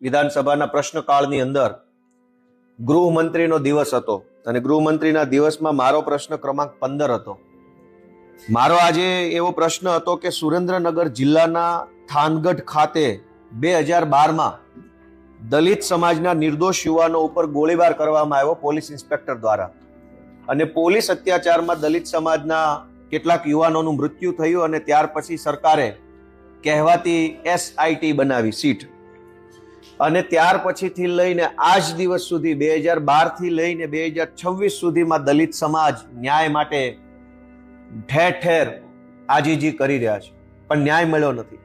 વિધાનસભાના પ્રશ્નકાળની અંદર ગૃહમંત્રીનો દિવસ હતો અને ગૃહમંત્રીના દિવસમાં મારો પ્રશ્ન ક્રમાંક 15 હતો. મારો આજે એવો પ્રશ્ન હતો કે સુરેન્દ્રનગર જિલ્લાના થાનગઢ ખાતે 2012માં દલિત સમાજના નિર્દોષ યુવાનો ઉપર ગોળીબાર કરવામાં આવ્યો પોલીસ ઇન્સ્પેક્ટર દ્વારા, અને પોલીસ અત્યાચારમાં દલિત સમાજના કેટલાક યુવાનોનું મૃત્યુ થયું અને ત્યાર પછી સરકારે કહેવાતી SIT બનાવી સીટ, અને ત્યાર પછીથી લઈને આજ દિવસ સુધી 2012 થી લઈને 2026 સુધીમાં દલિત સમાજ ન્યાય માટે ઠેર ઠેર આજીજી કરી રહ્યા છે, પણ ન્યાય મળ્યો નથી.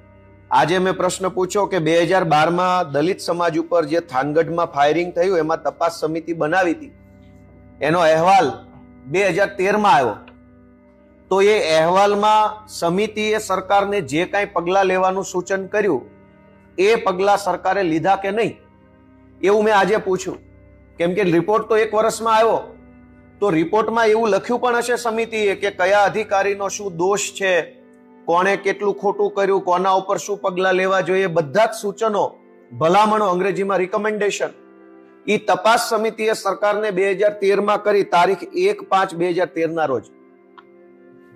આજે મેં પ્રશ્ન પૂછ્યો કે 2012માં દલિત સમાજ ઉપર જે થાનગઢમાં ફાયરિંગ થયું એમાં તપાસ સમિતિ બનાવી હતી, એનો અહેવાલ 2013માં આવ્યો, તો એ અહેવાલમાં સમિતિએ સરકારને જે કાંઈ પગલાં લેવાનું સૂચન કર્યું એ પગલાં સરકારે લીધા કે નહીં એવું મેં આજે પૂછ્યું. કેમ કે રિપોર્ટ તો 1 વર્ષમાં આવ્યો, તો રિપોર્ટમાં એવું લખ્યું પણ હશે સમિતિએ કે કયા અધિકારીનો શું દોષ છે, કોણે કેટલું ખોટું કર્યું, કોના ઉપર શું પગલાં લેવા જોઈએ, બધા જ સૂચનો, ભલામણો, અંગ્રેજીમાં રિકમેન્ડેશન, એ તપાસ સમિતિએ સરકારને 2013માં કરી, તારીખ 1/5/2013ના રોજ.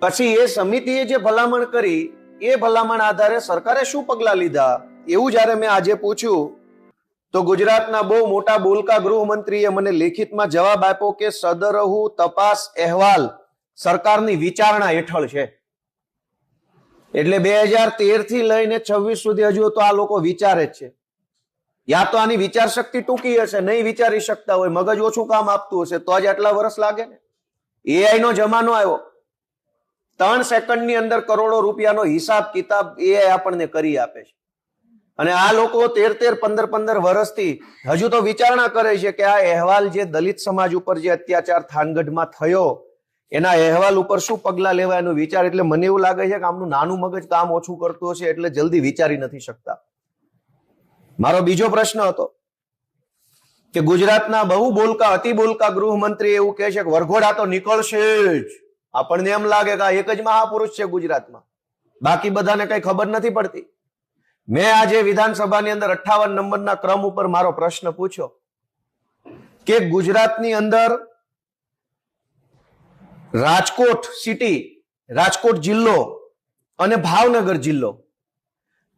પછી એ સમિતિએ જે ભલામણ કરી એ ભલામણ આધારે સરકારે શું પગલાં લીધા એવું જ્યારે મેં આજે પૂછ્યું, તો ગુજરાતના બહુ મોટા બોલકા ગૃહમંત્રીએ મને લેખિતમાં જવાબ આપ્યો કે સદરહુ તપાસ અહેવાલ સરકારની વિચારણા હેઠળ છે. એટલે 2013 થી લઈને 26 સુધી હજુ તો આ લોકો વિચારે જ છે. યા તો આની વિચાર શક્તિ ટૂંકી હશે, નહીં વિચારી શકતા હોય, મગજ ઓછું કામ આપતું હશે, તો જ આટલા વર્ષ લાગે ને. AI નો જમાનો આવ્યો, 3 સેકન્ડની અંદર કરોડો રૂપિયાનો હિસાબ કિતાબ AI આપણને કરી આપે છે, અને આ લોકો 13-15 વર્ષથી હજુ તો વિચારણા કરે છે કે આ અહેવાલ જે દલિત સમાજ ઉપર જે અત્યાચાર થાનગઢમાં થયો એના અહેવાલ ઉપર શું પગલાં લેવા એનો વિચાર. એટલે મને એવું લાગે છે કે આમનું નાનું મગજ કામ ઓછું કરતું હશે એટલે જલ્દી વિચારી નથી શકતા. મારો બીજો પ્રશ્ન હતો કે ગુજરાતના બહુ બોલકા અતિ બોલકા ગૃહમંત્રી એવું કહે છે કે વરઘોડા તો નીકળશે જ. આપણને એમ લાગે કે આ એક જ મહાપુરુષ છે ગુજરાતમાં, બાકી બધાને કઈ ખબર નથી પડતી. મેં આજે વિધાનસભાની અંદર 58 નંબરના ક્રમ ઉપર મારો પ્રશ્ન પૂછ્યો કે ગુજરાતની અંદર રાજકોટ સિટી, રાજકોટ જિલ્લો અને ભાવનગર જિલ્લો,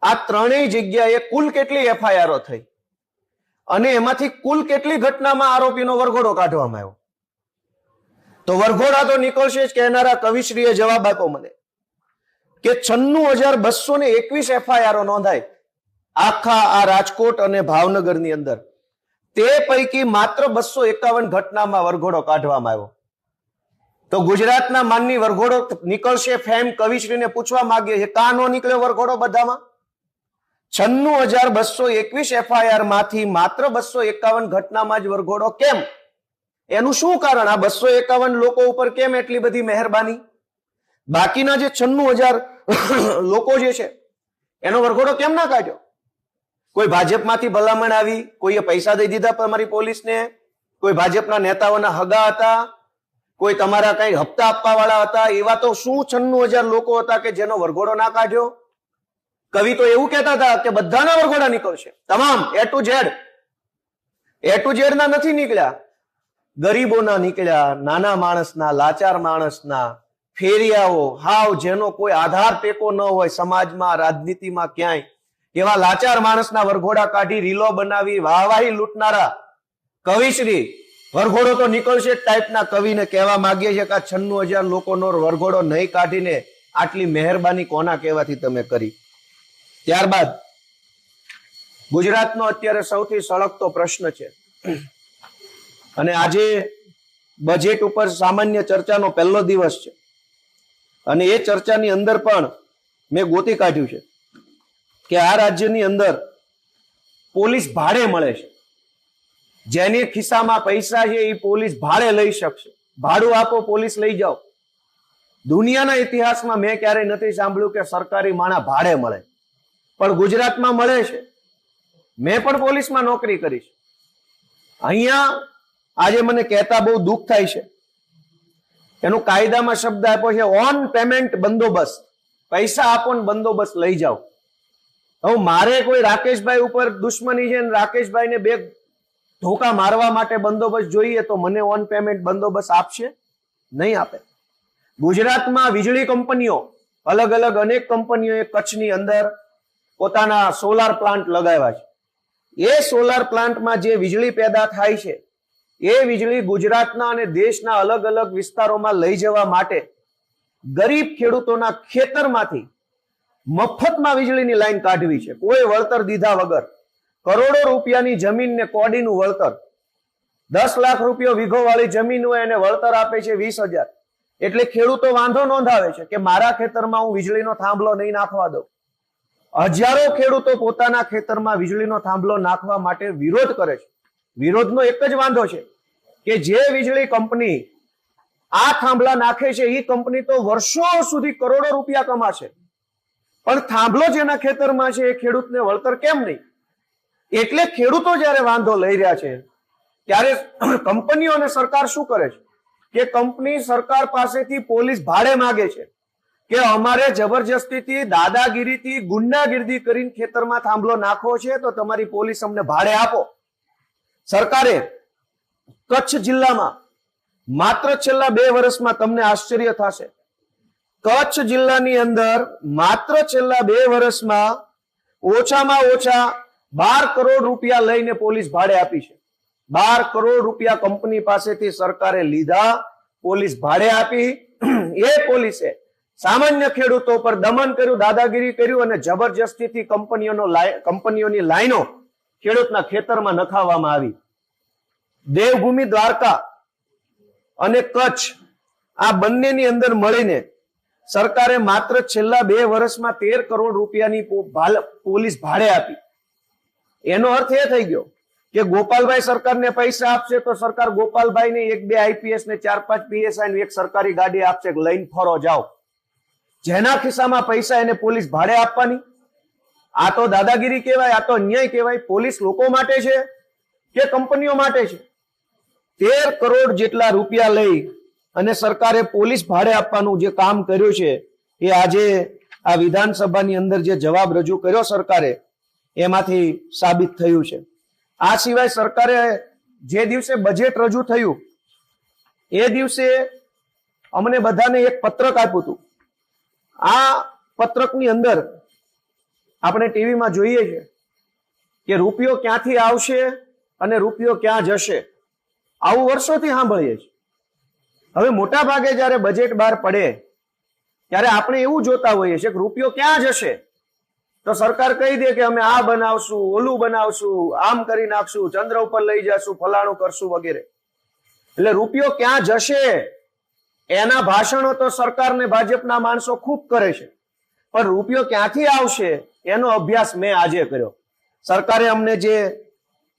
આ ત્રણેય જગ્યાએ કુલ કેટલી FIR થઈ અને એમાંથી કુલ કેટલી ઘટનામાં આરોપીનો વરઘોડો કાઢવામાં આવ્યો. તો વરઘોડા તો નીકળશે જ કહેનારા કવિશ્રીએ જવાબ આપ્યો મને કે 96,221 FIR નોંધાય આખા આ રાજકોટ અને ભાવનગરની અંદર. તે પૈકી માત્ર 251 ઘટનામાં વરઘોડો કાઢવામાં આવ્યો. તો ગુજરાતના માનની વરઘોડો નીકળશે ફેમ કવિશ્રીને પૂછવા માંગીએ છીએ, કાં નો નીકળ્યો વરઘોડો બધામાં? 96,221 FIR માંથી માત્ર 251 ઘટનામાં જ વરઘોડો કેમ? એનું શું કારણ? આ 251 લોકો ઉપર કેમ એટલી બધી મહેરબાની? બાકીના જે 96,000 લોકો જે છે એનો વરઘોડો કેમ ના કાઢ્યો? કોઈ ભાજપમાંથી ભલામણ આવી, કોઈએ પૈસા દઈ દીધા તમારી પોલીસને, કોઈ ભાજપના નેતાઓના હગા હતા, કોઈ તમારા કઈ હપ્તા આપવા વાળા હતા, એવા તો શું 96,000 લોકો હતા કે જેનો વરઘોડો ના કાઢ્યો? કવિ તો એવું કહેતા હતા કે બધાના વરઘોડા નીકળશે, તમામ A to Z ના નથી નીકળ્યા. ગરીબોના નીકળ્યા, નાના માણસના, લાચાર માણસના, ફેરિયાઓ, હાવ જેનો કોઈ આધાર ટેકો ન હોય સમાજમાં, રાજનીતિમાં, ક્યાંય, એવા લાચાર માણસના વરઘોડા કાઢી રીલો બનાવી વાહવાહી લૂંટનારા કવિશ્રી વરઘોડો તો નીકળશે ટાઈપના કવિને કહેવા માંગીએ છીએ કે આ 96,000 લોકોનો વરઘોડો નહીં કાઢીને આટલી મહેરબાની કોના કહેવાથી તમે કરી? ત્યારબાદ ગુજરાતનો અત્યારે સૌથી સળગતો પ્રશ્ન છે, અને આજે બજેટ ઉપર સામાન્ય ચર્ચાનો પહેલો દિવસ છે, અને એ ચર્ચાની અંદર પણ મેં ગોતી કાઢ્યું છે કે આ રાજ્યની અંદર પોલીસ ભાડે મળે છે. જેની ખિસ્સામાં પૈસા છે એ પોલીસ ભાડે લઈ શકશે. ભાડું આપો, પોલીસ લઈ જાઓ. દુનિયાના ઇતિહાસમાં મેં ક્યારેય નથી સાંભળ્યું કે સરકારી માણા ભાડે મળે, પણ ગુજરાતમાં મળે છે. મેં પણ પોલીસમાં નોકરી કરી છે. અહીંયા આજે મને કહેતા બહુ દુઃખ થાય છે, એનું કાયદામાં શબ્દ આપ્યો છે ઓન પેમેન્ટ બંદોબસ્ત. પૈસા આપો ને બંદોબસ્ત લઈ જાઓ. હવે મારે કોઈ રાકેશભાઈ ઉપર દુશ્મની છે, રાકેશભાઈને બે ધોકા મારવા માટે બંદોબસ્ત જોઈએ, તો મને ઓન પેમેન્ટ બંદોબસ્ત આપશે? નહીં આપે. ગુજરાતમાં વીજળી કંપનીઓ અલગ અલગ અનેક કંપનીઓએ કચ્છની અંદર પોતાના સોલાર પ્લાન્ટ લગાવ્યા છે. એ સોલાર પ્લાન્ટમાં જે વીજળી પેદા થાય છે એ વીજળી ગુજરાતના અને દેશના અલગ અલગ વિસ્તારોમાં લઈ જવા માટે ગરીબ ખેડૂતોના ખેતરમાંથી મફતમાં વીજળીની લાઈન કાઢવી છે, કોઈ વળતર દીધા વગર. કરોડો રૂપિયાની જમીનને કોડીનું વળતર, 10 લાખ રૂપિયા વીઘો વાળી જમીન હોય એને વળતર આપે છે 20,000. એટલે ખેડૂતો વાંધો નોંધાવે છે કે મારા ખેતરમાં હું વીજળીનો થાંભલો નહીં નાખવા દઉં. હજારો ખેડૂતો પોતાના ખેતરમાં વીજળીનો થાંભલો નાખવા માટે વિરોધ કરે છે. વિરોધનો એક જ વાંધો છે કે જે વીજળી કંપની આ થાંભલા નાખે છે એ કંપની તો વર્ષો સુધી કરોડો રૂપિયા કમાશે, પણ થાંભલો જેના ખેતરમાં છે એ ખેડૂતને વળતર કેમ નહીં? એટલે ખેડૂતો જયારે વાંધો લઈ રહ્યા છે ત્યારે કંપનીઓ અને સરકાર શું કરે છે કે કંપની સરકાર પાસેથી પોલીસ ભાડે માંગે છે કે અમારે જબરજસ્તીથી, દાદાગીરીથી, ગુંડાગીરી કરીને ખેતરમાં થાંભલો નાખવો છે તો તમારી પોલીસ અમને ભાડે આપો. સરકારે કચ્છ જિલ્લામાં માત્ર છેલ્લા 2 વર્ષમાં, તમને આશ્ચર્ય થશે, કચ્છ જિલ્લાની અંદર માત્ર છેલ્લા 2 વર્ષમાં ઓછામાં ઓછા 12 કરોડ રૂપિયા લઈને પોલીસ ભાડે આપી છે. 12 કરોડ રૂપિયા કંપની પાસેથી સરકારે લીધા, પોલીસ ભાડે આપી. એ પોલીસે સામાન્ય ખેડૂતો પર દમન કર્યું, દાદાગીરી કર્યું અને જબરજસ્તીથી કંપનીઓની લાઈનો ખેડૂતના ખેતરમાં નખાવવામાં આવી. દેવભૂમિ દ્વારકા અને કચ્છ આ બંનેની અંદર મળીને સરકારે માત્ર છેલ્લા 2 વર્ષમાં 13 કરોડ રૂપિયાની પોલીસ ભાડે આપી. એનો અર્થ એ થઈ ગયો કે ગોપાલભાઈ સરકારને પૈસા આપશે તો સરકાર ગોપાલભાઈને 1-2 આઈપીએસ ને 4-5 પીએસઆઈ ને એક સરકારી ગાડી આપશે, લઈને ફરો જાઓ. જેના ખિસ્સામાં પૈસા એને પોલીસ ભાડે આપવાની. આ તો દાદાગીરી કહેવાય, આ તો અન્યાય કહેવાય. પોલીસ લોકો માટે છે કે કંપનીઓ માટે છે? 13 કરોડ જેટલા રૂપિયા લઈ અને સરકારે પોલીસ ભાડે આપવાનું જે કામ કર્યું છે એ આજે આ વિધાનસભાની અંદર જે જવાબ રજૂ કર્યો સરકારે એમાંથી સાબિત થયું છે. આ સિવાય સરકારે જે દિવસે બજેટ રજૂ થયું એ દિવસે અમને બધાને એક પત્રક આપ્યું હતું. આ પત્રકની અંદર આપણે ટીવીમાં જોઈએ છે કે રૂપિયો ક્યાંથી આવશે અને રૂપિયો ક્યાં જશે, આવું વર્ષોથી સાંભળીએ છીએ. હવે મોટા ભાગે જયારે બજેટ બહાર પડે ત્યારે આપણે એવું જોતા હોઈએ છીએ કે રૂપિયો ક્યાં જશે તો સરકાર કહી દે કે અમે આ બનાવશું, ઓલું બનાવશું, આમ કરી નાખશું, ચંદ્ર ઉપર લઈ જશું, ફલાણું કરશું વગેરે. એટલે રૂપિયો ક્યાં જશે એના ભાષણો તો સરકાર ને ભાજપના માણસો ખૂબ કરે છે, પણ રૂપિયો ક્યાંથી આવશે એનો અભ્યાસ મેં આજે કર્યો. સરકારે અમને જે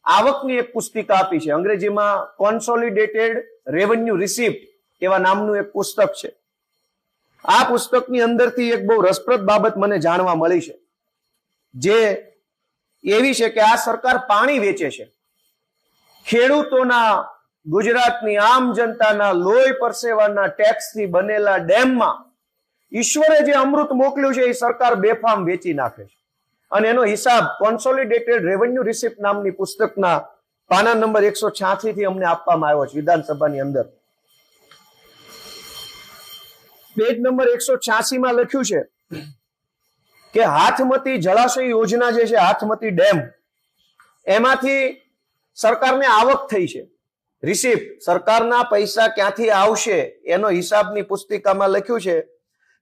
આવકની એક પુસ્તિકા આપી છે, અંગ્રેજીમાં કોન્સોલિડેટેડ રેવન્યુ રિસિપ્ટ એવા નામનું એક પુસ્તક છે. આ પુસ્તકની અંદરથી એક બહુ રસપ્રદ બાબત મને જાણવા મળી છે, જે એવી છે કે આ સરકાર પાણી વેચે છે. ખેડૂતોના, ગુજરાતની આમ જનતાના લોહી પરસેવાના ટેક્સથી બનેલા ડેમમાં ઈશ્વરે જે અમૃત મોકલ્યું છે એ સરકાર બેફામ વેચી નાખે છે. અને એનો હિસાબ કોન્સોલિડેટેડ રેવન્યુ રિસિપ્ટ નામની પુસ્તકના પાના નંબર 186 થી અમને આપવામાં આવ્યો છે વિધાનસભાની અંદર. પેજ નંબર 186 માં લખ્યું છે કે હાથમતી જળાશય યોજના જે છે, હાથમતી ડેમ, એમાંથી સરકારને આવક થઈ છે. રિસિપ્ટ, સરકારના પૈસા ક્યાંથી આવશે એનો હિસાબની પુસ્તિકામાં લખ્યું છે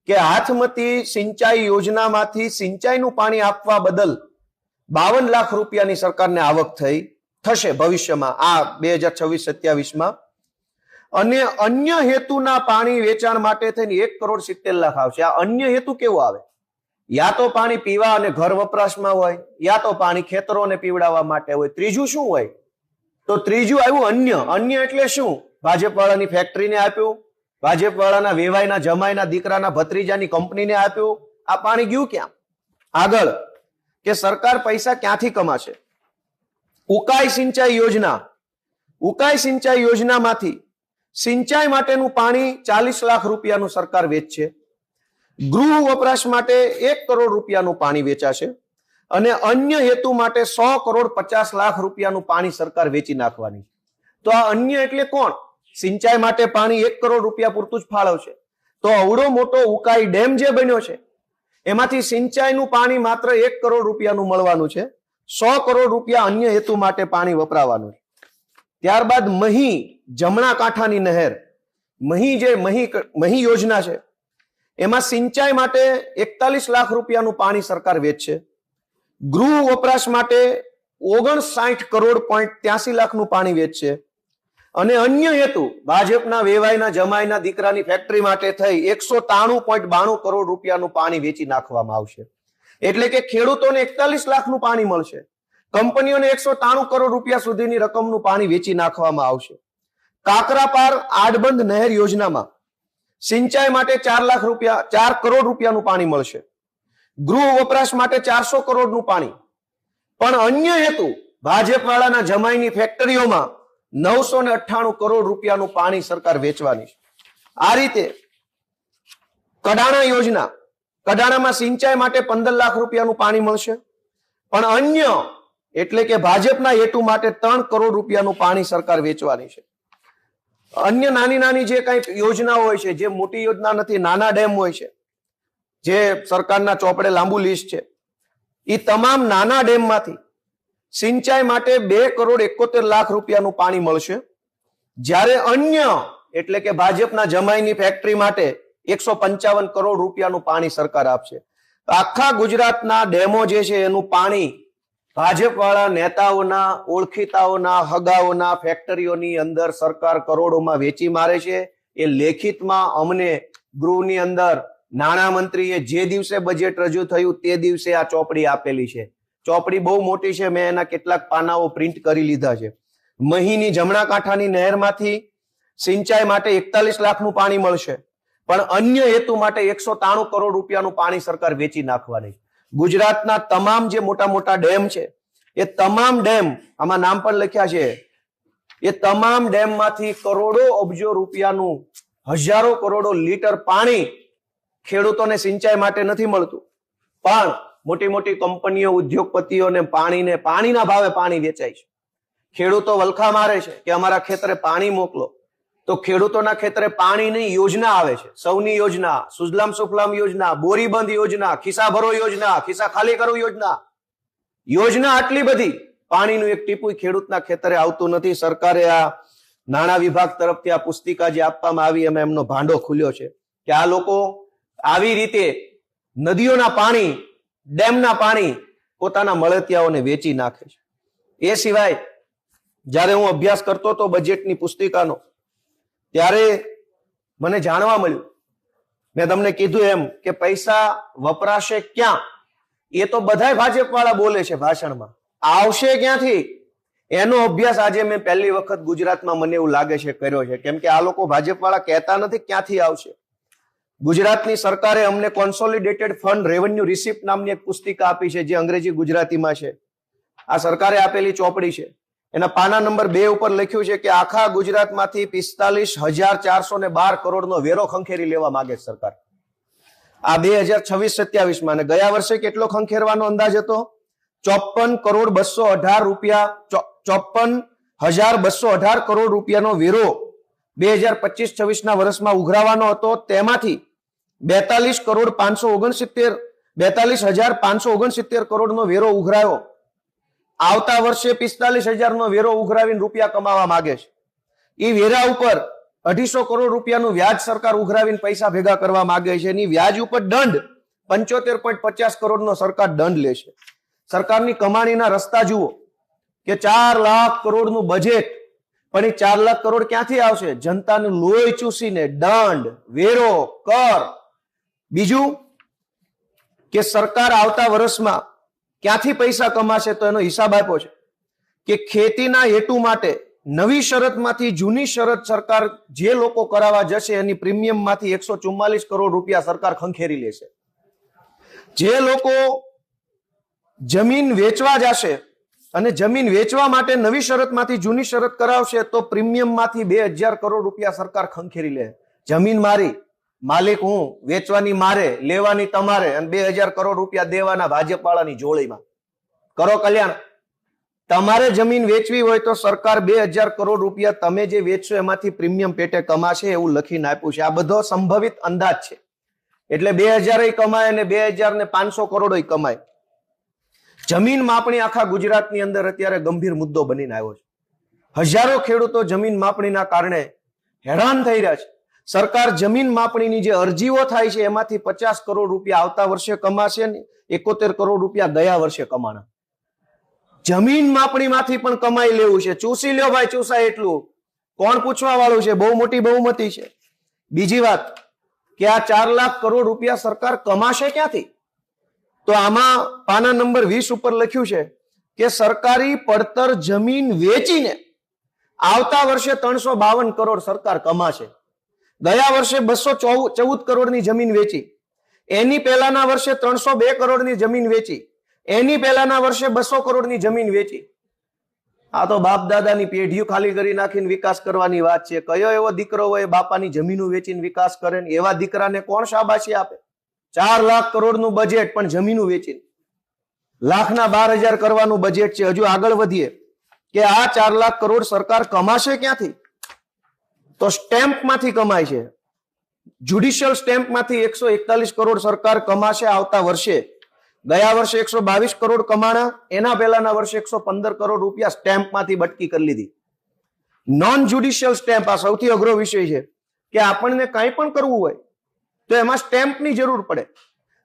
કે હાથમતી સિંચાઈ યોજનામાંથી સિંચાઈનું પાણી આપવા બદલ 52 લાખ રૂપિયાની સરકારને આવક થશે ભવિષ્યમાં, આ 2026-27માં. અને અન્ય હેતુના પાણી વેચાણ માટે થઈને 1,70,00,000 આવશે. આ અન્ય હેતુ કેવો આવે? યા તો પાણી પીવા અને ઘર વપરાશમાં હોય, યા તો પાણી ખેતરોને પીવડાવવા માટે હોય. ત્રીજું શું હોય? તો ત્રીજું આવ્યું અન્ય. અન્ય એટલે શું? ભાજપ વાળાની ફેક્ટરીને આપ્યું, ભાજપ વાળાના વેવાઈના જમાઈના દીકરાના ભત્રીજાની કંપનીને આપ્યું. આ પાણી ગયું ક્યાં? આગળ કે સરકાર પૈસા ક્યાંથી કમાશે? ઉકાઈ સિંચાઈ યોજના, ઉકાઈ સિંચાઈ યોજનામાંથી સિંચાઈ માટેનું પાણી 40 લાખ રૂપિયાનું સરકાર વેચશે. ગૃહ વપરાશ માટે 1 કરોડ રૂપિયાનું પાણી વેચાશે અને અન્ય હેતુ માટે 100 કરોડ 50 લાખ રૂપિયાનું પાણી સરકાર વેચી નાખવાની. તો આ અન્ય એટલે કોણ? સિંચાઈ માટે પાણી 1 કરોડ રૂપિયા પૂરતું જ ફાળવશે. તો અવડો મોટો ઉકાઈ ડેમ જે બન્યો છે એમાંથી સિંચાઈનું પાણી માત્ર 1 કરોડ રૂપિયાનું મળવાનું છે. 100 કરોડ રૂપિયા અન્ય હેતુ માટે પાણી વપરાવાનું છે. ત્યારબાદ મહી જમણા કાંઠાની નહેર, મહી યોજના છે, એમાં સિંચાઈ માટે 41 લાખ રૂપિયાનું પાણી સરકાર વેચશે. ગૃહ વપરાશ માટે 59 કરોડ 83 લાખનું પાણી વેચશે. અને અન્ય હેતુ ભાજપના વેવાઈના જમાઈના દીકરાની ફેક્ટરી માટે થઈ 193.92 કરોડ રૂપિયાનું પાણી વેચી નાખવામાં આવશે. એટલે કે ખેડૂતોને 41 લાખનું પાણી મળશે, કંપનીઓને 193 કરોડ રૂપિયા સુધીની રકમનું પાણી વેચી નાખવામાં આવશે. કાકરાપાર આડબંધ નહેર યોજનામાં સિંચાઈ માટે 4 કરોડ રૂપિયાનું પાણી મળશે. ગૃહ વપરાશ માટે 400 કરોડનું પાણી. પણ અન્ય હેતુ ભાજપ વાળાના જમાઈની ફેક્ટરીઓમાં 998 કરોડ રૂપિયાનું પાણી સરકાર વેચવાની છે. આ રીતે કડાણા યોજના, કડાણામાં સિંચાઈ માટે 15 લાખ રૂપિયાનું પાણી મળશે. પણ અન્ય એટલે કે ભાજપના હેતુ માટે 3 કરોડ રૂપિયાનું પાણી સરકાર વેચવાની છે. અન્ય નાની નાની જે કઈ યોજનાઓ હોય છે, જે મોટી યોજના નથી, નાના ડેમ હોય છે, જે સરકારના ચોપડે લાંબુ લિસ્ટ છે, એ તમામ નાના ડેમમાંથી સિંચાઈ માટે 2 કરોડ 71 લાખ રૂપિયાનું પાણી મળશે. જ્યારે અન્ય એટલે કે ભાજપના જમાઈની ફેક્ટરી માટે 155 કરોડ રૂપિયાનું પાણી સરકાર આપશે. આખા ગુજરાતના ડેમો જે છે એનું પાણી ભાજપ વાળા નેતાઓના, ઓળખીતાઓના, હગાઓના ફેક્ટરીઓની અંદર સરકાર કરોડોમાં વેચી મારે છે. એ લેખિતમાં અમને ગૃહની અંદર નાણામંત્રીએ જે દિવસે બજેટ રજૂ થયું તે દિવસે આ ચોપડી આપેલી છે. ચોપડી બહુ મોટી છે, મેં એના કેટલાક પાનાઓ પ્રિન્ટ કરી લીધા છે. મહીની જમણા કાંઠાની નહેરમાંથી સિંચાઈ માટે 41 લાખનું પાણી મળશે. પણ અન્ય હેતુ માટે 193 કરોડ રૂપિયાનું પાણી સરકાર વેચી નાખવાની. ગુજરાતના તમામ જે મોટા મોટા ડેમ છે એ તમામ ડેમ, આમાં નામ પણ લખ્યા છે, એ તમામ ડેમમાંથી કરોડો અબજો રૂપિયાનું, હજારો કરોડો લીટર પાણી ખેડૂતોને સિંચાઈ માટે નથી મળતું. પણ મોટી મોટી કંપનીઓ, ઉદ્યોગપતિઓને પાણીના ભાવે પાણી વેચાય છે. ખેડૂતો વલખા મારે છે કે અમારા ખેતરે પાણી મોકલો. તો ખેડૂતોના ખેતરે પાણીની યોજના આવે છે. સૌની યોજના, સુજલામ સુફલામ યોજના, બોરીબંધ યોજના, ખિસ્સા ભરો યોજના, ખિસ્સા ખાલી કરો યોજના આટલી બધી, પાણીનું એક ટીપું ખેડૂતના ખેતરે આવતું નથી. સરકારે આ નાણાં વિભાગ તરફથી આ પુસ્તિકા જે આપવામાં આવી, એમાં એમનો ભાંડો ખુલ્યો છે કે આ લોકો આવી રીતે નદીઓના પાણી, ડેમના પાણી પોતાના મળતિયાઓને વેચી નાખે છે. એ સિવાય જ્યારે હું અભ્યાસ કરતો હતો બજેટની પુસ્તિકાનો, ત્યારે મને જાણવા મળ્યું, મેં તમને કીધું એમ કે પૈસા વપરાશે ક્યાં, એ તો બધાય ભાજપ વાળા બોલે છે ભાષણમાં. આવશે ક્યાંથી એનો અભ્યાસ આજે મેં પહેલી વખત ગુજરાતમાં મને એવું લાગે છે કર્યો છે. કેમ કે આ લોકો ભાજપ વાળા કહેતા નથી ક્યાંથી આવશે. ગુજરાતની સરકારે અમને કોન્સોલિડેટેડ ફંડ રેવન્યુ રિસિપ્ટ નામની એક પુસ્તિકા આપી છે, જે અંગ્રેજી ગુજરાતીમાં છે. આ સરકારે આપેલી ચોપડી છે. એના પાના નંબર 2 ઉપર લખ્યું છે કે આખા ગુજરાતમાંથી 45,412 કરોડનો વેરો ખંખેરી લેવા માંગે છે સરકાર. આ 2026-27 માં. અને ગયા વર્ષે કેટલો ખંખેરવાનો અંદાજ હતો? 54,218 કરોડ રૂપિયાનો વેરો 2025-26 ના વર્ષમાં ઉઘરાવાનો હતો. તેમાંથી 42,569 કરોડનો વેરો ઉઘરાયો. આવતા વર્ષે 45,000 વેરો ઉઘરાવીને રૂપિયા કમાવા માંગે છે. એ વેરા ઉપર 250 કરોડ રૂપિયાનું વ્યાજ સરકાર ઉઘરાવીને પૈસા ભેગા કરવા માંગે છે. એની વ્યાજ ઉપર દંડ 75.50 કરોડનો સરકાર દંડ લે છે. સરકારની કમાણીના રસ્તા જુઓ કે 4 લાખ કરોડનું બજેટ, પણ એ 4 લાખ કરોડ ક્યાંથી આવશે? જનતાનું લોહી ચૂસીને દંડ, વેરો, કર. બીજું કે સરકાર આવતા વર્ષમાં ક્યાંથી પૈસા કમાશે, તો એનો હિસાબ આપ્યો છે કે ખેતીના હેતુ માટે નવી શરતમાંથી જૂની શરત સરકાર જે લોકો કરાવવા જશે એની પ્રીમિયમમાંથી 144 કરોડ રૂપિયા સરકાર ખંખેરી લેશે. જે લોકો જમીન વેચવા જશે અને જમીન વેચવા માટે નવી શરતમાંથી જૂની શરત કરાવશે તો પ્રીમિયમમાંથી 2,000 કરોડ રૂપિયા સરકાર ખંખેરી લે. જમીન મારી, માલિક હું, વેચવાની મારે, લેવાની તમારે, અને 2,000 કરોડ રૂપિયા દેવાના ભાજપ વાળાની જોડીમાં. કરો કલ્યાણ. તમારે જમીન વેચવી હોય તો સરકાર 2000 કરોડ રૂપિયા તમે જે વેચશો એમાંથી પ્રીમિયમ પેટે કમાશે એવું લખીને આપ્યું છે. આ બધો સંભવિત અંદાજ છે. એટલે 2000 કમાય અને 2000 ને 500 કરોડ કમાય. જમીન માપણી આખા ગુજરાતની અંદર અત્યારે ગંભીર મુદ્દો બનીને આવ્યો છે. હજારો ખેડૂતો જમીન માપણીના કારણે હેરાન થઈ રહ્યા છે. સરકાર જમીન માપણીની જે અરજીઓ થાય છે એમાંથી 50 કરોડ રૂપિયા આવતા વર્ષે કમાશે ને 71 કરોડ રૂપિયા ગયા વર્ષે કમાણા. જમીન માપણીમાંથી પણ કમાઈ લેવું છે. ચૂસી લ્યો ભાઈ, ચૂસાય એટલું. કોણ પૂછવા વાળું છે? બહુ મોટી બહુમતી છે. બીજી વાત કે આ 4 લાખ કરોડ રૂપિયા સરકાર કમાશે ક્યાંથી? તો આમાં પાના નંબર 20 ઉપર લખ્યું છે કે સરકારી પડતર જમીન વેચીને આવતા વર્ષે 352 કરોડ સરકાર કમાશે. ગયા વર્ષે 214 કરોડની જમીન વેચી. એની પહેલાના વર્ષે 302 કરોડની જમીન વેચી. એની પહેલાના વર્ષે 200 કરોડની જમીન વેચી. આ તો બાપ દાદાની પેઢીઓ ખાલી કરી નાખીને વિકાસ કરવાની વાત છે. કયો એવો દીકરો હોય બાપાની જમીનો વેચીને વિકાસ કરે ને? એવા દીકરાને કોણ શાબાશી આપે? 4 લાખ કરોડનું બજેટ પણ જમીનો વેચીને. લાખના 12,000 કરવાનું બજેટ છે. હજુ આગળ વધીએ કે આ 4 લાખ કરોડ સરકાર કમાશે ક્યાંથી? તો સ્ટેમ્પમાંથી કમાય છે. જ્યુડિશિયલ સ્ટેમ્પમાંથી 141 કરોડ સરકાર કમાશે આવતા વર્ષે. ગયા વર્ષે 122 કરોડ કમાણા. એના પહેલાના વર્ષે 115 કરોડ રૂપિયા સ્ટેમ્પમાંથી બટકી કરી લીધી. નોન જ્યુડિશિયલ સ્ટેમ્પ આ સૌથી અઘરો વિષય છે કે આપણને કંઈ પણ કરવું હોય તો એમાં સ્ટેમ્પની જરૂર પડે.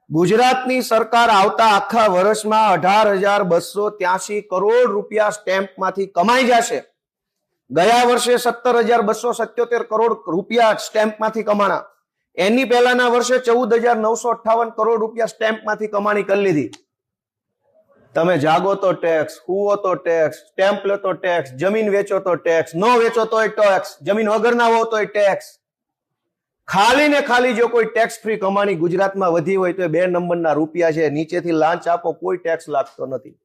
ગુજરાતની સરકાર આવતા આખા વર્ષમાં 18,283 કરોડ રૂપિયા સ્ટેમ્પમાંથી કમાઈ જશે. ગયા વર્ષે 17,277 કરોડ રૂપિયા સ્ટેમ્પમાંથી કમાણા. એની પહેલાના વર્ષે 14,958 કરોડ રૂપિયા સ્ટેમ્પમાંથી કમાણી કરી લીધી. તમે જાગો તો ટેક્સ, હુવો તો ટેક્સ, સ્ટેમ્પ લો તો ટેક્સ, જમીન વેચો તો ટેક્સ, ન વેચો તોય ટેક્સ, જમીન વગરના હો તોય ટેક્સ. ખાલી ને ખાલી જો કોઈ ટેક્સ ફ્રી કમાણી ગુજરાતમાં વધી હોય તો 2 નંબરના રૂપિયા છે. નીચેથી લાંચ આપો કોઈ ટેક્સ લાગતો નથી.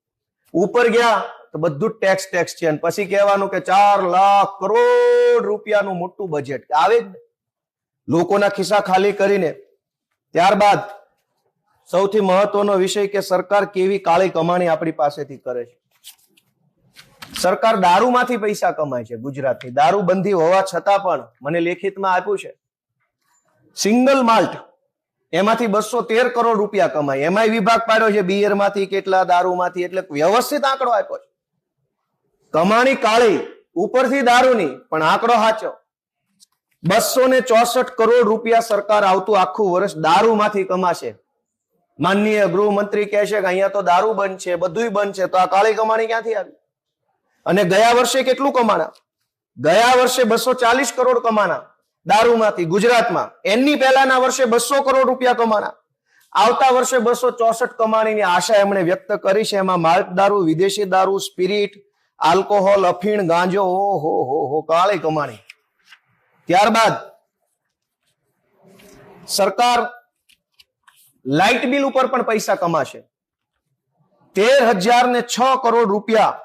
ઉપર ગયા તો બધું ટેક્સ છે. અને પછી કહેવાનું કે 4 લાખ કરોડ રૂપિયાનું મોટું બજેટ આવે જ લોકોના ખિસ્સા ખાલી કરીને. ત્યારબાદ સૌથી મહત્વનો વિષય કે સરકાર કેવી કાળી કમાણી આપણી પાસેથી કરે છે. સરકાર દારૂમાંથી પૈસા કમાય છે. ગુજરાતની દારૂબંધી હોવા છતાં પણ મને લેખિતમાં આપ્યું છે સિંગલ માલ્ટ એમાંથી 213 કરોડ રૂપિયા કમાય. એમાંય વિભાગ પાડ્યો છે બિયરમાંથી કેટલા, દારૂમાંથી. એટલે વ્યવસ્થિત આંકડો આપ્યો છે. કમાણી કાળી ઉપરથી દારૂની, પણ આંકડો સાચો. 264 કરોડ રૂપિયા સરકાર આવતું આખું વર્ષ દારૂમાંથી કમાશે. માનનીય ગૃહમંત્રી કહે છે કે અહીંયા તો દારૂ બંધ છે, બધુંય બંધ છે, તો આ કાળી કમાણી ક્યાંથી આવી? અને ગયા વર્ષે કેટલું કમાણા? ગયા વર્ષે 240 કરોડ કમાણા દારૂમાંથી ગુજરાતમાં. એની પહેલાના વર્ષે 200 કરોડ રૂપિયા કમાણા. આવતા વર્ષે 264 કમાણીની આશા એમણે વ્યક્ત કરી છે. એમાં માલ્ટ દારૂ, વિદેશી દારૂ, સ્પિરિટ, આલ્કોહોલ, અફીણ, ગાંજો, હો કાળી કમાણી. ત્યારબાદ સરકાર લાઇટ બિલ ઉપર પણ પૈસા કમાશે. 13,006 કરોડ રૂપિયા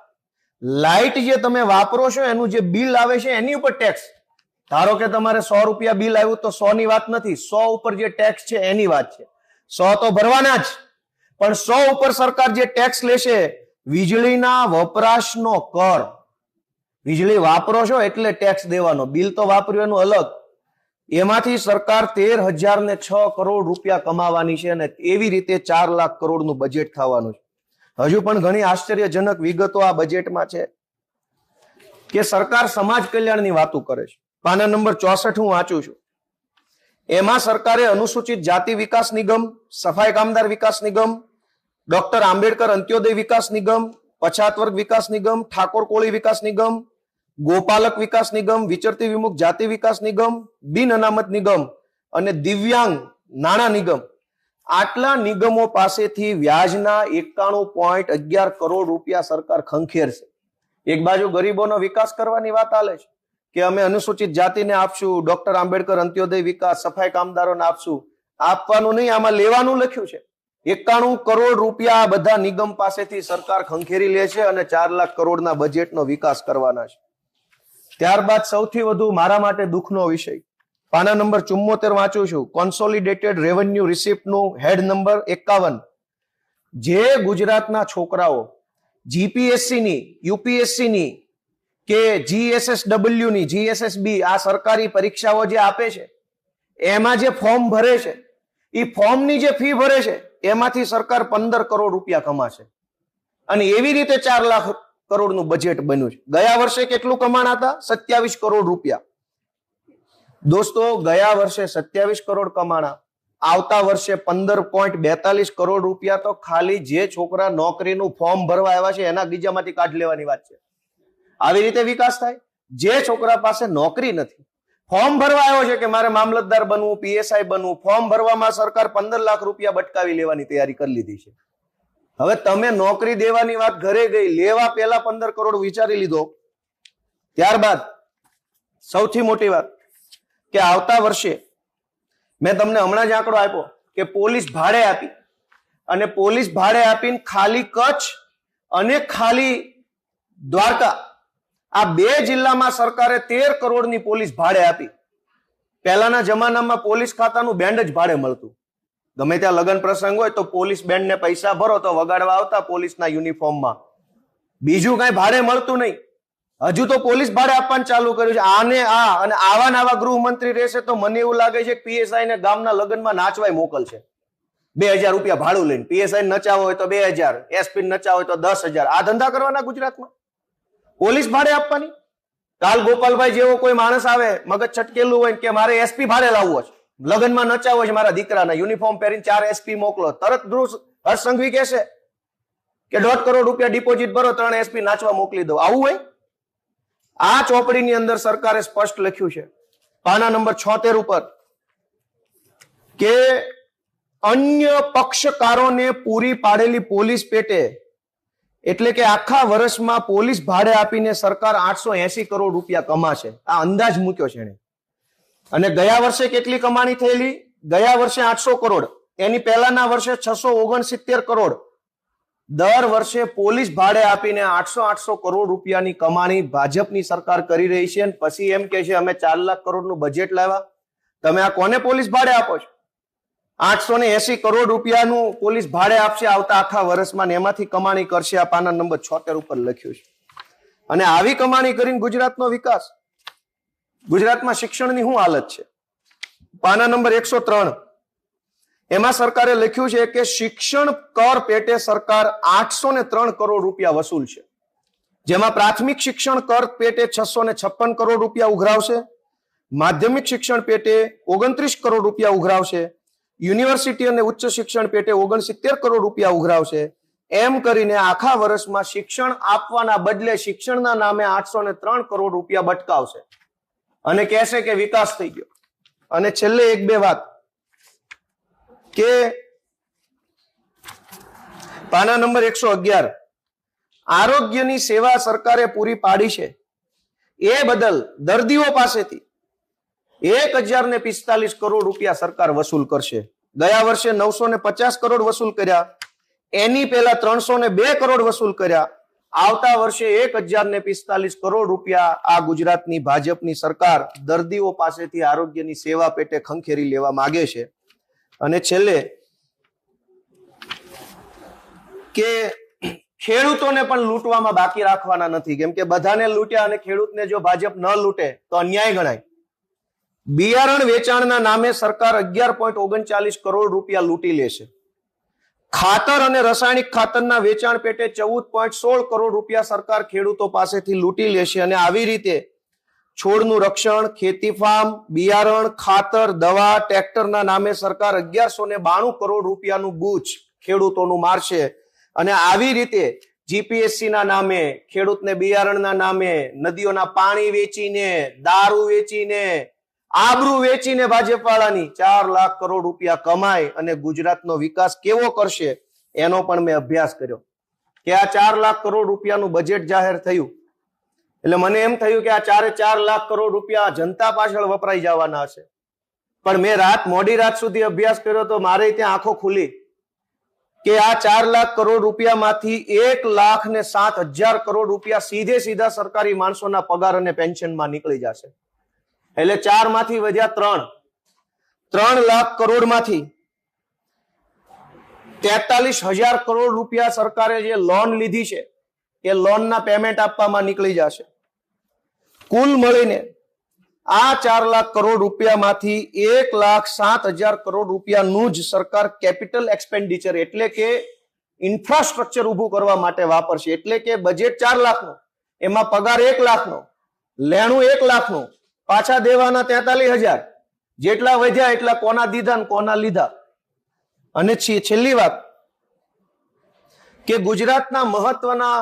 લાઇટ જે તમે વાપરો છો એનું જે બિલ આવે છે એની ઉપર ટેક્સ. ધારો કે તમારે 100 રૂપિયા બિલ આવ્યું તો 100 ની વાત નથી, 100 ઉપર જે ટેક્સ છે એની વાત છે. 100 તો ભરવાના જ, પણ 100 ઉપર સરકાર જે ટેક્સ લેશે વીજળીના વપરાશનો કર. વીજળી વાપરો છો એટલે ટેક્સ દેવાનો, બિલ તો વાપર્યું એનું અલગ. એમાંથી સરકાર 13,006 કરોડ રૂપિયા કમાવાની છે અને એવી રીતે 4 લાખ કરોડનું બજેટ થવાનું છે. હજુ પણ ઘણી આશ્ચર્યજનક વિગતો આ બજેટમાં છે કે સરકાર સમાજ કલ્યાણની વાતો કરે છે. પાના નંબર 64 હું વાંચું છું. એમાં સરકારે અનુસૂચિત જાતિ વિકાસ નિગમ, સફાઈ કામદાર વિકાસ નિગમ, ડોક્ટર આંબેડકર અંત્યોદય વિકાસ નિગમ, પછાત વર્ગ વિકાસ નિગમ, ઠાકોર કોળી વિકાસ નિગમ, ગોપાલક વિકાસ નિગમ, વિચરતી વિમુખ જાતિ વિકાસ નિગમ, બિન અનામત નિગમ અને દિવ્યાંગ નાણાં નિગમ, આટલા નિગમો પાસેથી વ્યાજના 91.11 કરોડ રૂપિયા સરકાર ખંખેરશે. એક બાજુ ગરીબોનો વિકાસ કરવાની વાત ચાલે છે કે અમે અનુસૂચિત જાતિને આપશું, ડોક્ટર આંબેડકર અંત્યોદય વિકાસ, સફાઈ કામદારોને આપશું. આપવાનું નહીં, આમાં લેવાનું લખ્યું છે. 91 કરોડ રૂપિયા આ બધા નિગમ પાસેથી સરકાર ખંખેરી લે છે અને 4 લાખ કરોડના બજેટનો વિકાસ કરવાના છે. ત્યારબાદ સૌથી વધુ મારા માટે દુઃખનો વિષય, પાના નંબર 74 વાંચું છું. કોન્સોલિડેટેડ રેવન્યુ રિસિપ્ટનું હેડ નંબર 51. જે ગુજરાતના છોકરાઓ જીપીએસસી ની, યુપીએસસી ની કે જીએસએસડબલ્યુ ની, જીએસએસબી આ સરકારી પરીક્ષાઓ જે આપે છે એમાં જે ફોર્મ ભરે છે એ ફોર્મની જે ફી ભરે છે એમાંથી સરકાર 15 કરોડ રૂપિયા કમાશે અને એવી રીતે 4 લાખ કરોડનું બજેટ બન્યું છે. ગયા વર્ષે કેટલું કમાણા હતા? 27 કરોડ રૂપિયા. દોસ્તો, ગયા વર્ષે 27 કરોડ કમાણા, આવતા વર્ષે 15.42 કરોડ રૂપિયા તો ખાલી જે છોકરા નોકરીનું ફોર્મ ભરવા આવ્યા છે એના ગીજામાંથી કાઢ લેવાની વાત છે. આવી રીતે વિકાસ થાય? જે છોકરા પાસે નોકરી નથી, ફોર્મ ભરવા આવ્યો છે કે મારે મામલતદાર બનવું, પીએસઆઈ બનવું, ફોર્મ ભરવામાં સરકાર 15 લાખ રૂપિયા બટકાવી લેવાની તૈયારી કરી લીધી છે. હવે તમે નોકરી દેવાની વાત ઘરે ગઈ, લેવા પહેલા 15 કરોડ વિચારી લીધો. ત્યારબાદ સૌથી મોટી વાત કે આવતા વર્ષે મેં તમને હમણાં જ આંકડો આપ્યો કે પોલીસ ભાડે આપી અને પોલીસ ભાડે આપીને ખાલી કચ્છ અને ખાલી દ્વારકા આ 2 જિલ્લામાં સરકારે 13 કરોડની પોલીસ ભાડે આપી. પહેલાના જમાનામાં પોલીસ ખાતાનું બેન્ડ જ ભાડે મળતું. ગમે ત્યાં લગ્ન પ્રસંગ હોય તો પોલીસ બેન્ડને પૈસા ભરો તો વગાડવા આવતા પોલીસના યુનિફોર્મમાં. બીજું કઈ ભાડે મળતું નહીં. હજુ તો પોલીસ ભાડે આપવાનું ચાલુ કર્યું છે. આને આ અને આવા નવા ગૃહમંત્રી રહેશે તો મને એવું લાગે છે કે પીએસઆઈ ને ગામના લગ્નમાં નાચવાય મોકલશે. 2000 રૂપિયા ભાડું લઈને પીએસઆઈ નચાવો હોય તો 2000, એસપી નચાવો હોય તો 10,000. આ ધંધા કરવાના ગુજરાતમાં પોલીસ ભાડે આપવાની. કાલ ગોપાલભાઈ જેવો કોઈ માણસ આવે મગજ છટકેલું હોય કે મારે એસપી ભાડે લાવવો છે, લગ્નમાં નચાવો છે મારા દીકરાના, યુનિફોર્મ પહેરીને 4 એસપી મોકલો, તરત હર્ષ સંઘવી કહેશે કે 1.5 કરોડ રૂપિયા ડિપોઝિટ ભરો, 3 એસપી નાચવા મોકલી દો. આવું હોય? આ ચોપડીની અંદર સરકારે સ્પષ્ટ લખ્યું છે પાના નંબર 76 ઉપર કે અન્ય પક્ષકારોને પૂરી પાડેલી પોલીસ પેટે એટલે કે આખા વર્ષમાં પોલીસ ભાડે આપીને સરકાર 880 કરોડ રૂપિયા કમાશે. આ અંદાજ મૂક્યો છે એને. અને ગયા વર્ષે કેટલી કમાણી થયેલી? ગયા વર્ષે 800 કરોડ, એની પહેલાના વર્ષે 669 કરોડ. દર વર્ષે પોલીસ ભાડે આપીને 800 કરોડ રૂપિયાની કમાણી ભાજપની સરકાર કરી રહી છે. પછી એમ કે છે અમે 4 લાખ કરોડનું બજેટ લાવ્યા. તમે આ કોને પોલીસ ભાડે આપો છો? 880 કરોડ રૂપિયાનું પોલીસ ભાડે આપશે આવતા આખા વર્ષમાં, એમાંથી કમાણી કરશે. આ પાના નંબર 76 ઉપર લખ્યું છે. અને આવી કમાણી કરીને ગુજરાતનો વિકાસ, ગુજરાતમાં શિક્ષણની શું હાલત છે? પાના નંબર 103 એમાં સરકારે લખ્યું છે કે શિક્ષણ કર પેટે સરકાર 803 કરોડ રૂપિયા વસૂલ છે, જેમાં પ્રાથમિક શિક્ષણ કર પેટે 656 કરોડ રૂપિયા ઉઘરાવશે, માધ્યમિક શિક્ષણ પેટે 29 કરોડ રૂપિયા ઉઘરાવશે, યુનિવર્સિટી અને ઉચ્ચ શિક્ષણ પેટે 69 કરોડ રૂપિયા ઉઘરાવશે. એમ કરીને આખા વર્ષમાં શિક્ષણ આપવાના બદલે શિક્ષણના નામે 803 કરોડ રૂપિયા બટકાવશે અને કહેશે કે વિકાસ થઈ ગયો. અને છેલ્લે 1-2 વાત કે પાના નંબર 111 આરોગ્યની સેવા સરકારે પૂરી પાડી છે એ બદલ દર્દીઓ પાસેથી 1045 કરોડ રૂપિયા સરકાર વસૂલ કરશે. ગયા વર્ષે 950 કરોડ વસૂલ કર્યા, એની પહેલા 302 કરોડ વસૂલ કર્યા. આવતા વર્ષે 1045 કરોડ રૂપિયા આ ગુજરાતની ભાજપની સરકાર દર્દીઓ પાસેથી આરોગ્યની સેવા પેટે ખંખેરી લેવા માંગે છે. અને છેલ્લે કે ખેડૂતોને પણ લૂંટવામાં બાકી રાખવાના નથી, કેમ કે બધાને લૂંટ્યા અને ખેડૂતને જો ભાજપ ન લૂંટે તો અન્યાય ગણાય. બિયારણ વેચાણના નામે સરકાર 11.39 કરોડ રૂપિયા લૂંટી લેશે. ખાતર અને રાસાયણિક ખાતરના વેચાણ પેટે 14.16 કરોડ રૂપિયા સરકાર ખેડૂતો પાસેથી લૂંટી લેશે. અને આવી રીતે છોડનું રક્ષણ, ખેતી ફાર્મ, બિયારણ, ખાતર, દવા, ટ્રેક્ટરના નામે સરકાર 1192 કરોડ રૂપિયાનું બૂચ ખેડૂતોનું મારશે. અને આવી રીતે જીપીએસસી ના નામે, ખેડૂતને બિયારણના નામે, નદીઓના પાણી વેચીને, દારૂ વેચીને, આબરૂ વેચીને ભાજપવાળાની 4 લાખ કરોડ રૂપિયા કમાય અને ગુજરાતનો વિકાસ કેવો કરશે એનો પણ મેં અભ્યાસ કર્યો. કે આ 4 લાખ કરોડ રૂપિયાનું બજેટ જાહેર થયું એટલે મને એમ થયું કે આ 4 લાખ કરોડ રૂપિયા જનતા પાછળ વપરાઈ જવાના હશે. પણ મેં મોડી રાત સુધી અભ્યાસ કર્યો તો મારે ત્યાં આંખો ખુલી કે આ 4 લાખ કરોડ રૂપિયામાંથી 1,07,000 કરોડ રૂપિયા સીધા સરકારી માણસોના પગાર અને પેન્શનમાં નીકળી જશે. એટલે 4 માંથી વધ્યા 3 લાખ કરોડ માંથી 43,000 કરોડ રૂપિયા સરકારે જે લોન લીધી છે એ લોનના પેમેન્ટ આપવામાં નીકળી જશે. કુલ મળીને આ 4 લાખ કરોડ રૂપિયામાંથી 1,07,000 કરોડ રૂપિયાનું જ સરકાર કેપિટલ એક્સપેન્ડિચર એટલે કે ઇન્ફ્રાસ્ટ્રક્ચર ઊભું કરવા માટે વાપરશે. એટલે કે બજેટ 4 લાખનો, એમાં પગાર 1 લાખનો, લેણું 1 લાખનું, પાછા દેવાના 43,000, જેટલા વધ્યા એટલા કોના દીધા ને કોના લીધા. અને છેલ્લી વાત કે ગુજરાતના મહત્વના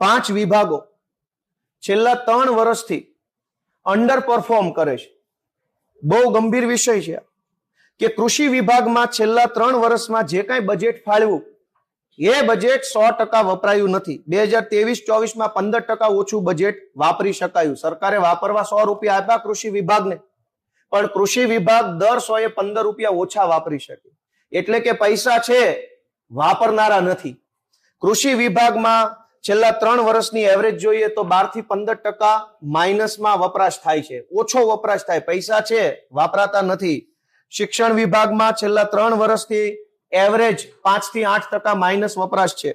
5 વિભાગો છેલ્લા 3 વર્ષથી અંડર પરફોર્મ કરે છે. બહુ ગંભીર વિષય છે કે કૃષિ વિભાગમાં છેલ્લા 3 વર્ષમાં જે કાંઈ બજેટ ફાળવ્યું એ બજેટ 100% વપરાયું નથી. 2023-24માં 15% ઓછું બજેટ વાપરી શકાયું. સરકારે વાપરવા 100 રૂપિયા આપ્યા કૃષિ વિભાગને, પણ કૃષિ વિભાગ દર 100 એ 15 રૂપિયા ઓછા વાપરી શકે. એટલે કે પૈસા છે, વાપરનારા નથી. કૃષિ વિભાગમાં છેલ્લા 3 વર્ષની એવરેજ જોઈએ તો 12 થી 15% માઇનસમાં વપરાશ થાય છે, ઓછો વપરાશ થાય. પૈસા છે, વાપરાતા નથી. શિક્ષણ વિભાગમાં છેલ્લા 3 વર્ષથી એવરેજ 5 થી 8% માઇનસ વપરાશ છે.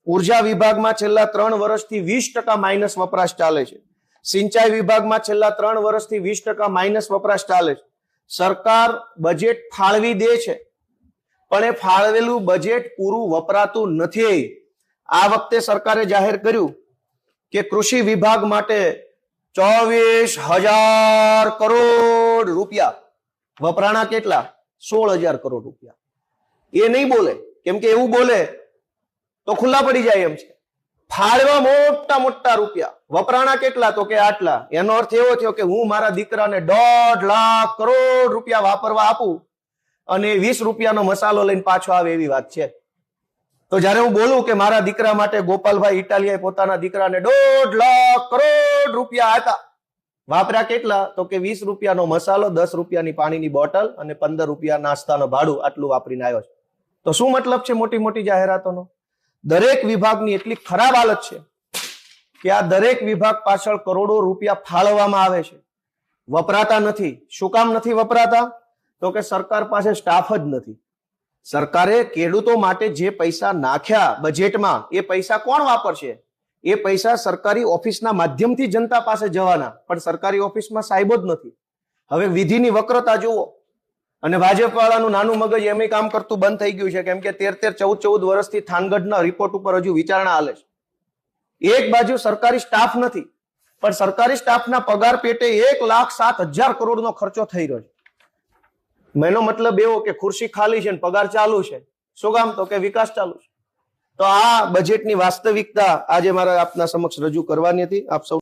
ઉર્જા વિભાગમાં છેલ્લા 3 વર્ષથી 20% માઇનસ વપરાશ ચાલે છે. સિંચાઈ વિભાગમાં છેલ્લા 3 વર્ષથી 20% માઇનસ વપરાશ ચાલે છે. સરકાર બજેટ ફાળવી દે છે, પણ એ ફાળવેલું બજેટ પૂરું વપરાતું નથી. આ વખતે સરકારે જાહેર કર્યું કે કૃષિ વિભાગ માટે 24,000 કરોડ રૂપિયા વપરાણા. કેટલા? 16,000 કરોડ રૂપિયા. એ નહીં બોલે, કેમ કે એવું બોલે તો ખુલ્લા પડી જાય એમ છે. ફાળવા મોટા મોટા રૂપિયા, વપરાણા કેટલા? તો કે આટલા. એનો અર્થ એવો થયો કે હું મારા દીકરાને 1.5 લાખ કરોડ રૂપિયા વાપરવા આપું અને 20 રૂપિયાનો મસાલો લઈને પાછો આવે એવી વાત છે. તો જયારે હું બોલું કે મારા દીકરા માટે ગોપાલભાઈ ઇટાલિયાએ પોતાના દીકરાને 1.5 લાખ કરોડ રૂપિયા આપ્યા, વાપર્યા કેટલા? તો કે 20 રૂપિયાનો મસાલો, 10 રૂપિયાની પાણીની બોટલ અને 15 રૂપિયા નાસ્તાનો ભાડું, આટલું વાપરીને આવ્યો છે. તો શું મતલબ છે મોટી મોટી જાહેરાતોનો? દરેક વિભાગની એટલી ખરાબ હાલત છે કે આ દરેક વિભાગ પાછળ કરોડો રૂપિયા ફાળવવામાં આવે છે, વપરાતા નથી. શું કામ નથી વપરાતા? તો કે સરકાર પાસે સ્ટાફ જ નથી. સરકારે ખેડૂતો માટે જે પૈસા નાખ્યા બજેટમાં, એ પૈસા કોણ વાપરશે? એ પૈસા સરકારી ઓફિસના માધ્યમથી જનતા પાસે જવાના, પણ સરકારી ઓફિસમાં સાહેબો જ નથી. હવે વિધિની વક્રતા જુઓ. અને ભાજપ વાળાનું નાનું મગજ એમ કામ કરતું બંધ થઈ ગયું છે, કેમ કે 13-14 વર્ષથી થાનગઢના રિપોર્ટ ઉપર હજુ વિચારણા હાલે છે. એક બાજુ સરકારી સ્ટાફ નથી, પણ સરકારી સ્ટાફના પગાર પેટે 1,07,000 કરોડનો ખર્ચો થઈ રહ્યો છે. એનો મતલબ એવો કે ખુરશી ખાલી છે ને પગાર ચાલુ છે. શું કામ? તો કે વિકાસ ચાલુ છે. તો આ બજેટની વાસ્તવિકતા આજે મારે આપના સમક્ષ રજૂ કરવાની હતી. આપ સૌ